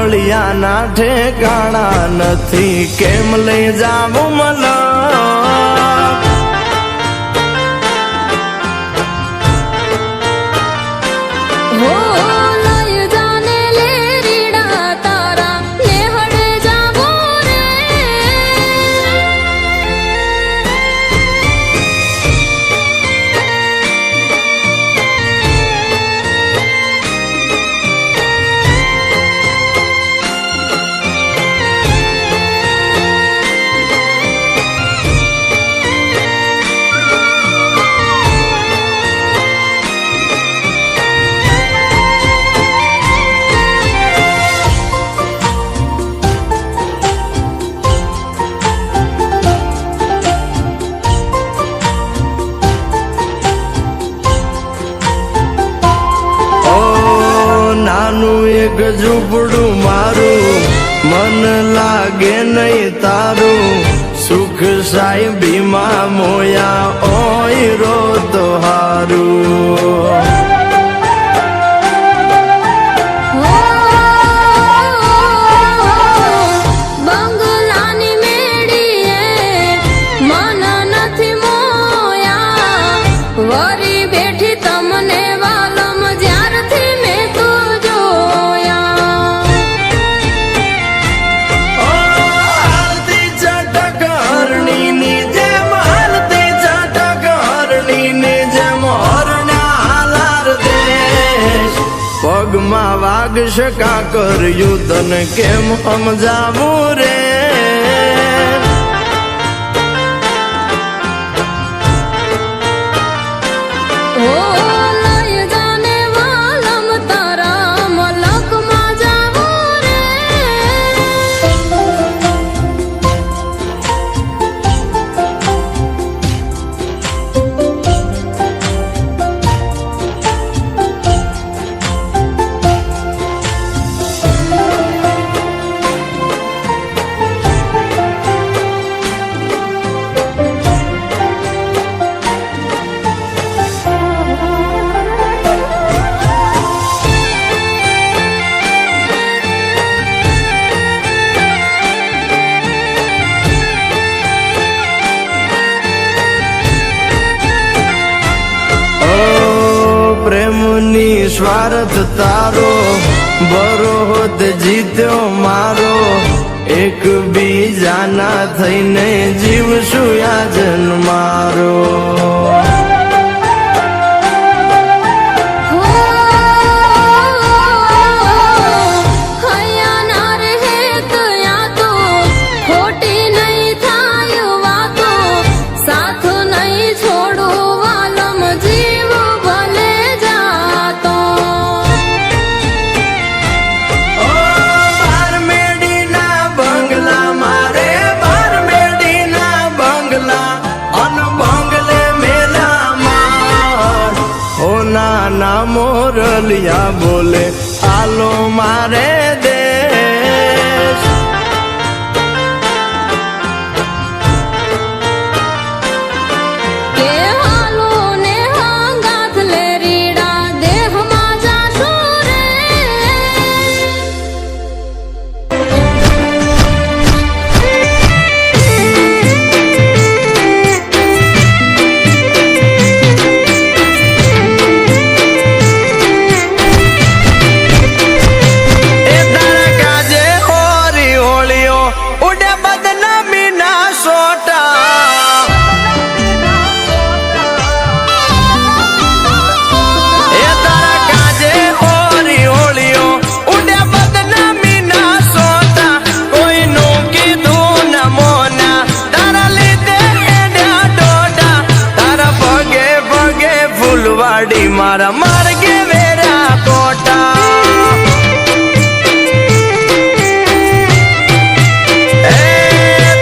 મળ્યાના ઠેકાણા નથી, કેમ લઈ જાવું મને એક ઝૂંપડું મારું, મન લાગે નહીં તારું, સુખ સાહેબીમાં મોયા ઓય રો તો હારું. પગમાં વાગશ કાકર યુધન કેમ સમજાવું રે. પ્રેમની સ્વાર્થ તારો, બરોત જીત્યો મારો, એક બીજાના થઈને જીવશું યાજન મારો. નાના મોરલિયા બોલે આલો મારે દેશ. કે હાલો ને હાંગાથ લે રીડા દેહમાં જાશો રે. મારા માર્ગે વેરા કોટા,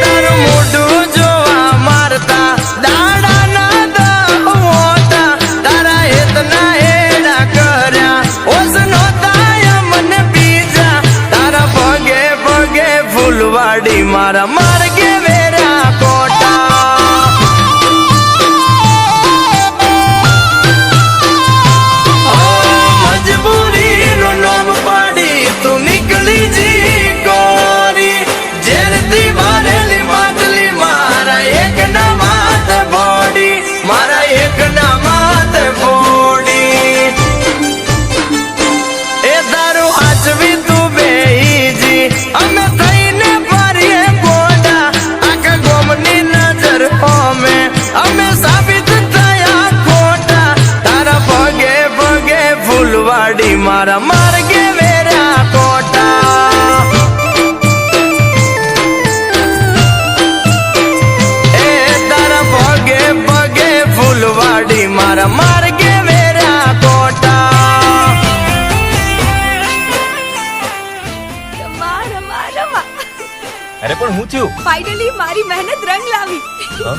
તારું મોઢું જોવા મારતા દાડા ના દોટા, તારા હેતના હેડા કર્યા ઓસનો તાય મને બીજા, તારા પગે પગે ફૂલવાડી મારા માર્ગે વેરા કોટા. મજબૂરી થયું? ફાઇનલી મારી મહેનત રંગ લાવી. હા?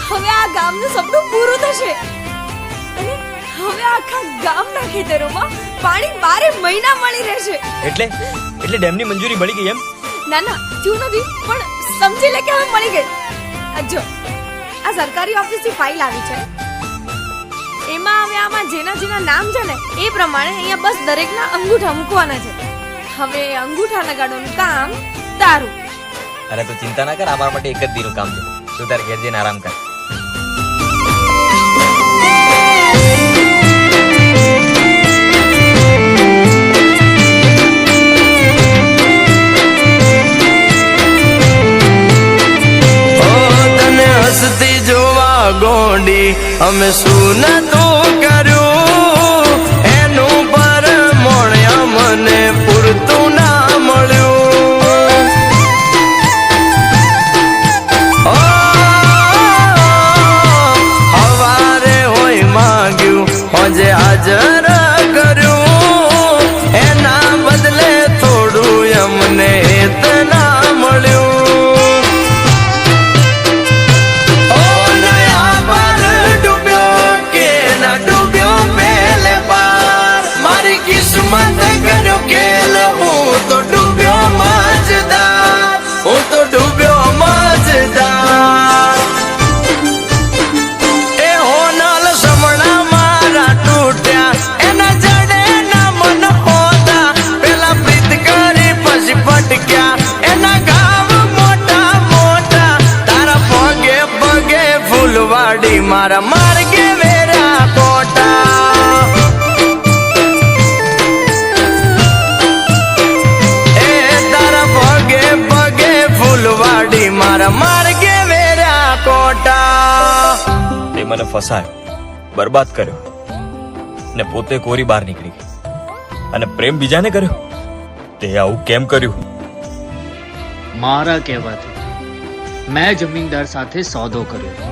હવે આ ગામનું સપનું પૂરું થશે. અને હવે આખા ગામના ખેતરોમાં પાણી 12 મહિના મળી રહેશે. એટલે ડેમની મંજૂરી મળી ગઈ એમ? ના ના થયું નથી, પણ સમજી લે કે હવે મળી ગઈ. આ જો આ સરકારી ઓફિસથી ફાઇલ આવી છે. એમાં હવે આમાં જેના નામ છે ને એ પ્રમાણે અહીંયા બસ દરેકના અંગૂઠા મૂકવાના છે. હવે અંગૂઠા લગાડવાનું કામ તારું. અરે તું ચિંતા ના કર, અમારા માટે એક જ દીનું કામ છે. તું તારે ઘેર જઈને આરામ કર. હસતી જોવા ગોંડી અમે શું નતું કર્યું, એનું પર મોણ્યા મને પૂરતું ના મળ્યું. હવારે હોય માંગ્યું હોજે હાજર કર્યું, એના બદલે થોડું અમને એતના મળ્યું. કિસ્મત કર્યો કેલ હું તો ડૂબ્યો મજદાર, હું તો ડૂબ્યો મજદાર. એ હોનલ સમણા મારા તૂટ્યા, એના જડે ના મન હોતા, પેલા પ્રીત કરી પછી ભટક્યા, એના ગામ મોટા મોટા, તારા પગે પગે ફૂલવાડી મારા માર્ગે વેરા કોટા. ફૂલવાડી મારા માર્ગે વેરા કોટા. તે મને ફસાયો, બરબાદ કર્યો ને પોતે કોરી બહાર નીકળી ગઈ, અને પ્રેમ બીજાને કર્યો. તે આવું કેમ કર્યું? મારા કહેવાથી મેં જમીનદાર સાથે સોદો કર્યો.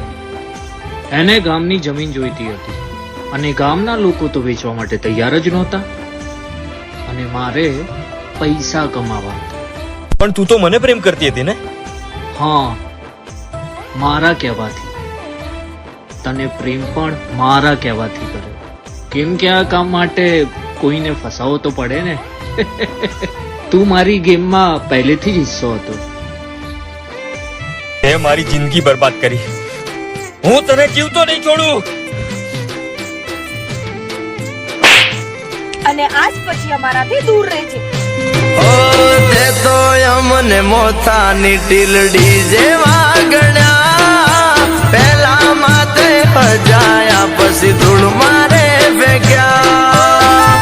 એને ગામની જમીન જોઈતી હતી અને ગામના લોકો તો વેચવા માટે તૈયાર જ નહોતા, અને મારે પૈસા કમાવા હતા. પણ તું તો મને પ્રેમ કરતી હતી ને? હા, મારા કહેવાથી. તને પ્રેમ પણ મારા કહેવાથી કર્યો, કેમ કે આ કામ માટે કોઈને ફસાવો તો પડે ને. તું મારી ગેમમાં પહેલેથી જ હિસ્સો હતો. તે મારી જિંદગી બરબાદ કરી. હું તને જીવતો નહીં છોડું. અને આજ પછી અમારાથી દૂર રહેજે. તે તો અમને મોથાની ટીલડી જેવા ગણ્યા, પેલા માથે હજાયા પછી ધૂળ મારે ભેગ્યા.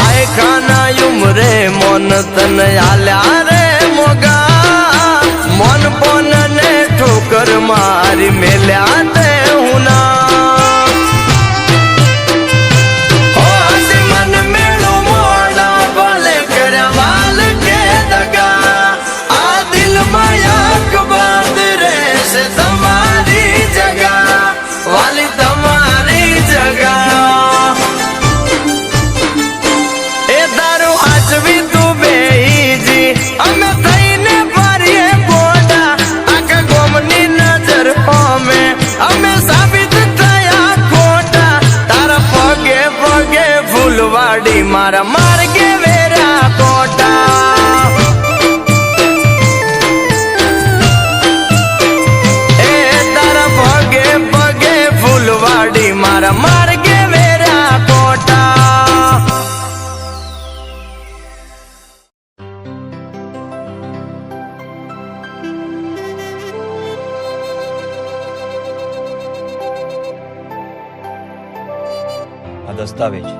આય ખાના ઉમરે મોન તને આલ્યા રે મોગા, મોન પોન ને ઠોકર મારી મેલ્યા તે હું ના. ફૂલવાડી મારા માર્ગે વેરા કોટા. એ તારા પગે પગે ફૂલવાડી મારા માર્ગે વેરા કોટા. આ દસ્તાવેજ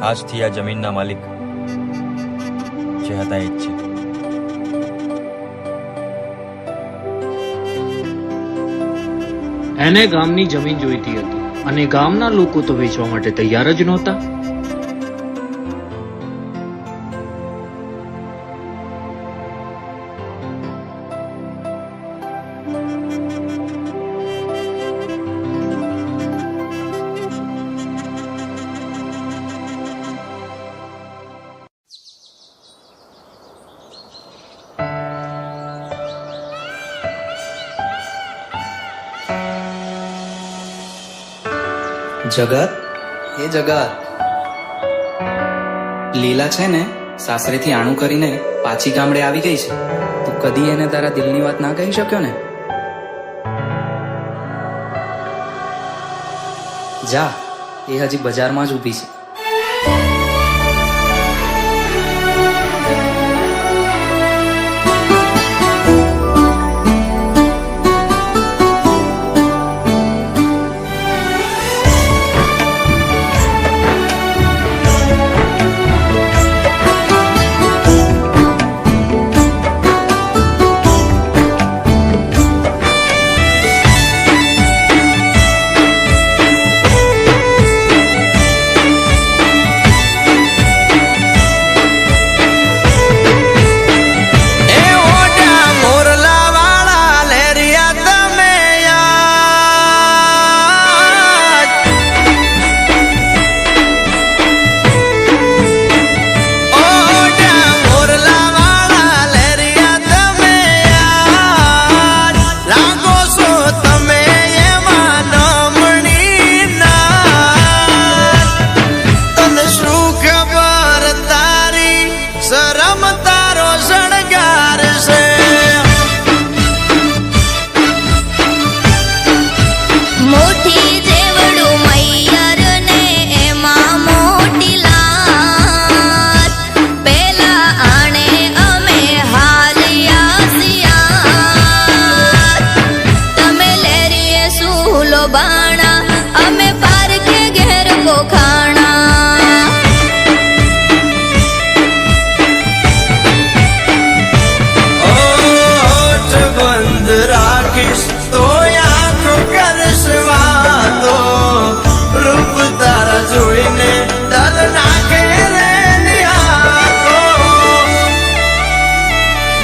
આજથી આ જમીનના માલિક જે હતા એ જ છે. એને ગામની જમીન જોઈતી હતી અને ગામના લોકો તો વેચવા માટે તૈયાર જ નહોતા. જગત, એ જગત, લીલા છે ને સાસરેથી આણું કરીને પાછી ગામડે આવી ગઈ છે. તું કદી એને તારા દિલની વાત ના કહી શક્યો ને? જા, એ હજી બજારમાં જ ઊભી છે. એ ઓઢા મોરલા વાળા લેરિયા તમે યાદ. ઓઢા મોરલા વાળા લેરિયા તમે યાદ. લાગો છો તમે એમાં નમણી નાથ. તને શું ખબર તારી શરમ તારો શણગાર છે. મોટી જેવડું મૈયર ને એમાં મોટી લાત. પેલા આણે અમે હાલ્યા સિયાત. તમે લેરીએ સૂલો બાણા, અમે પારખે ઘેર કોખાણા. ઓઠ બંધ રાખીશ તો આંખો કરશ વાતો. રૂપ તારા જોઈને તલ નાખે રે નિહાતો.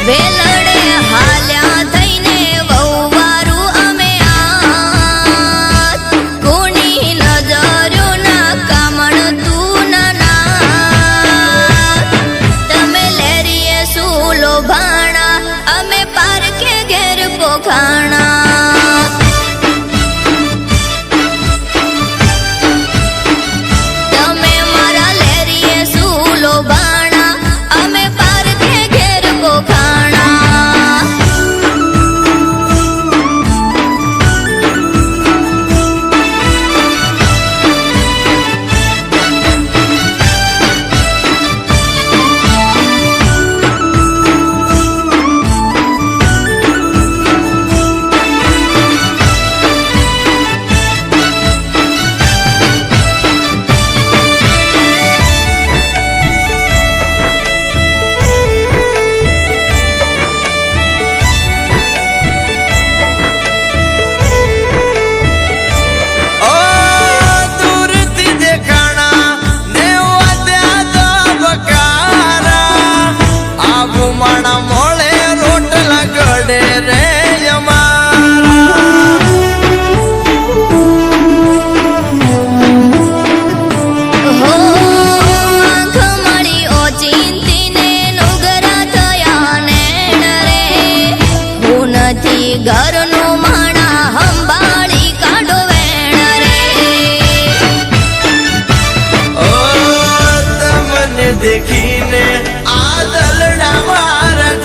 વેલડે હાલ્યા થઈને વહુવારું અમે આત. કોની નજરોના કામણ તું ના નાથ. તમે લેરીએ સૂલો ભાણા, અમે પારખે ઘેર પોખાણા. તમે મારા લેરીએ સૂલો ભાણા, અમે પારખે ઘેર પોખાણા. ઓ દૂરથી દેખાણા ને વાદ્યા ધબકારા. આવું માણા મોળે રોટલા ગળે રે અમારા. હો આંખ મળી ઓચિંતીને નુગરા થયા નેણ રે. હું નથી ઘરનું માણા, હંભાળી કાઢો વેણ રે. ઓ તમને દેખીને આ દલડા મારા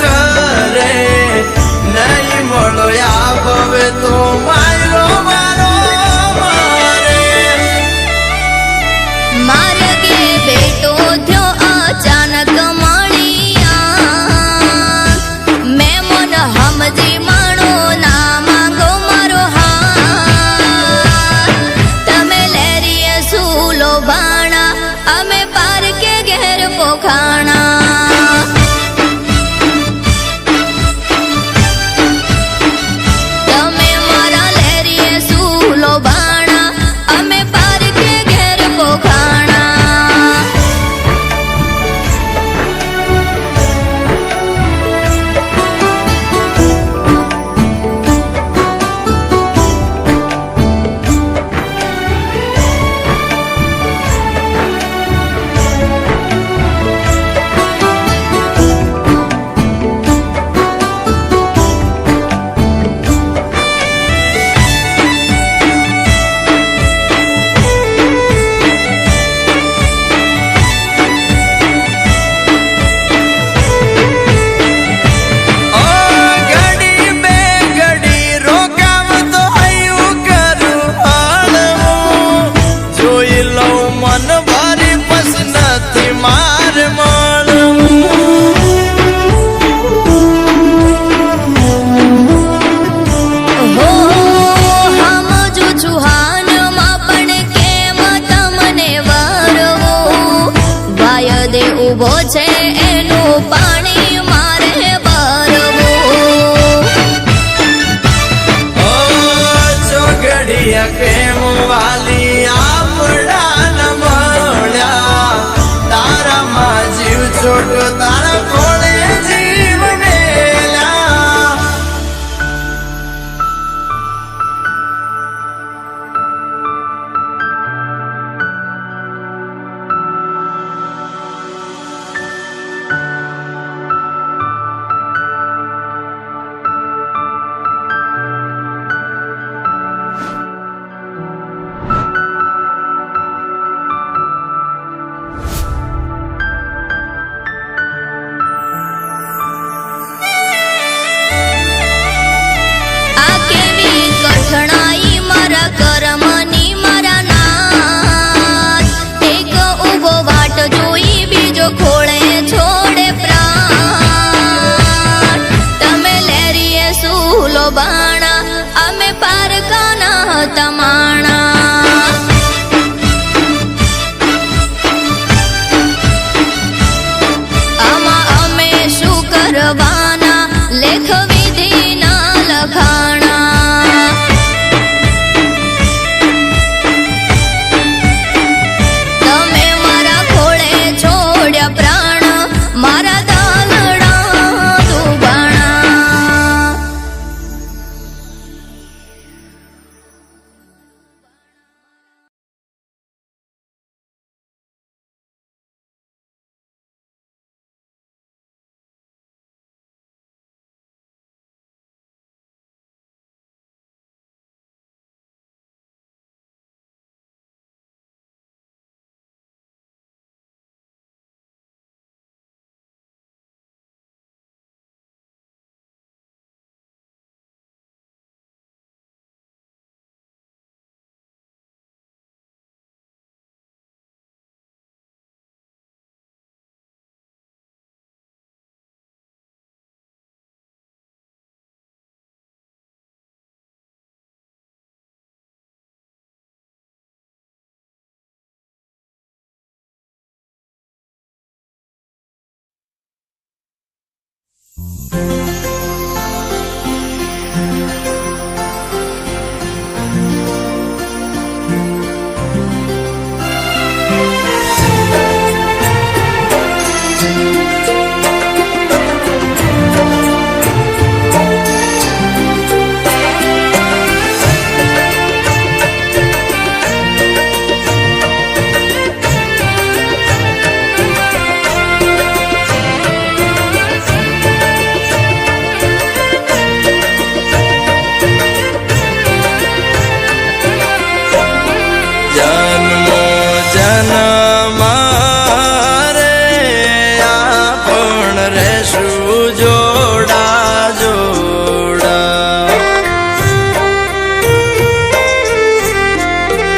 મારા ખોળે જીવ મેલ્યા. આ કેવી કઠણાઈ મારા કર્મની મારા નાથ એક ઊભો વાટ જોઈ બીજો ખોળે છોડે પ્રાણ તમે લેરીએ સૂલો બાણા અમે પારકાના હતા માણા આમાં અમે શું કરવાના લેખ વિધિના લખાણા તમે મારા ખોળે છોડ્યા પ્રાણ મારા દાલડા દુબાણા જન્મો જન્મ રે આપણ રહેશું જોડા જોડા.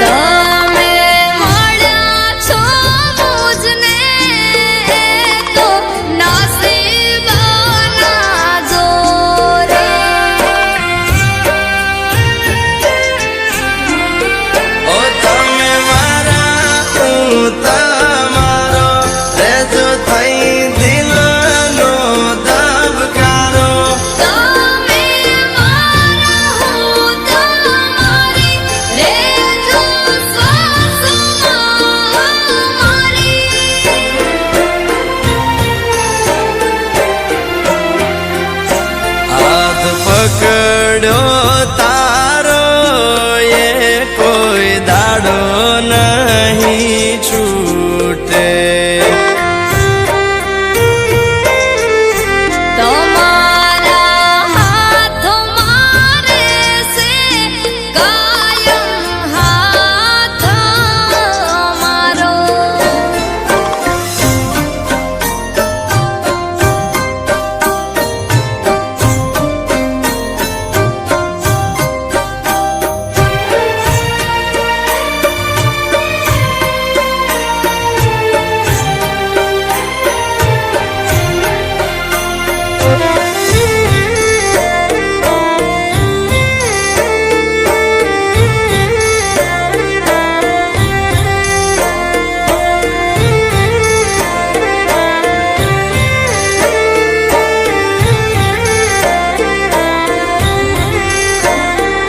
તમે મળ્યા છો મુજને તો નસીબના જોરે ઓ તમે મારા હું તમારો રહેજો થઈ દિલનો ધબકારો. તમે મારા હું તમારી રેજો શ્વાસમાં હાથ પકડ્યો તારો એ કોઈ દાડો નહીં છૂટે. તમારા હાથ મારે છે કાયમ હાથ મારો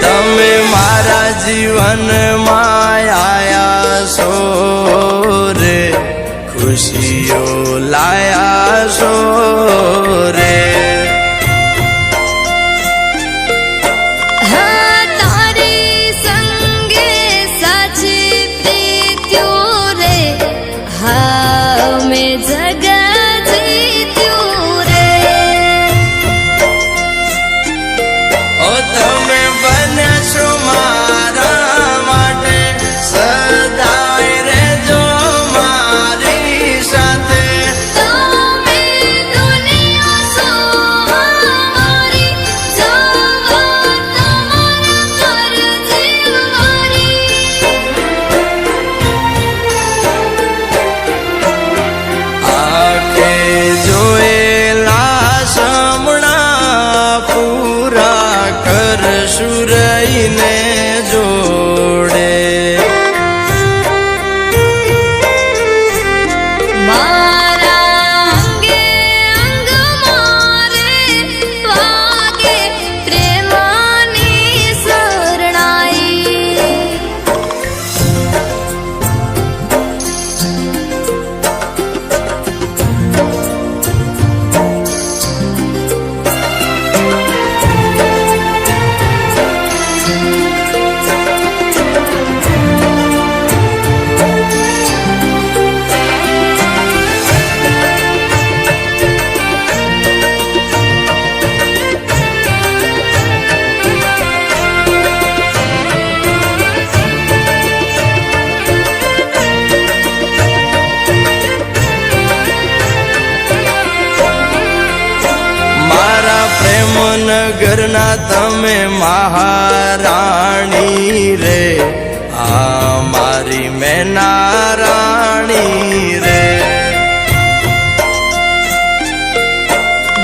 તમે મારા જીવનમાં આયા છો રે, ખુશીઓ લાયા છો નગરના તમે મહારાણી રે આ મારી મેના રાણી રે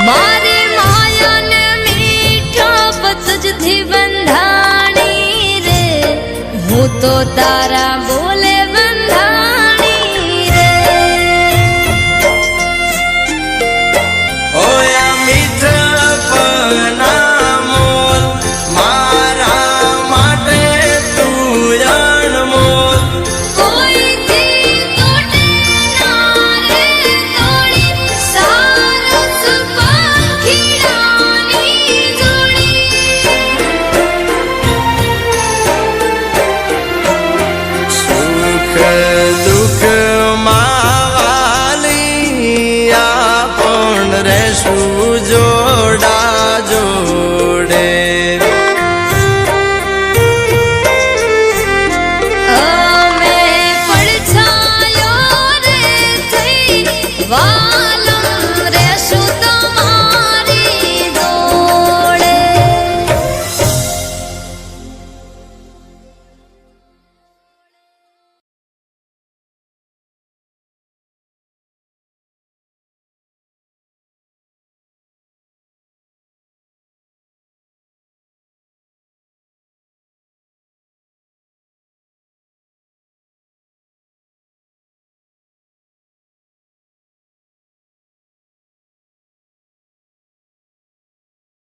મારી માયાને મીઠા પતજથી બંધાણી રે હું તો તારા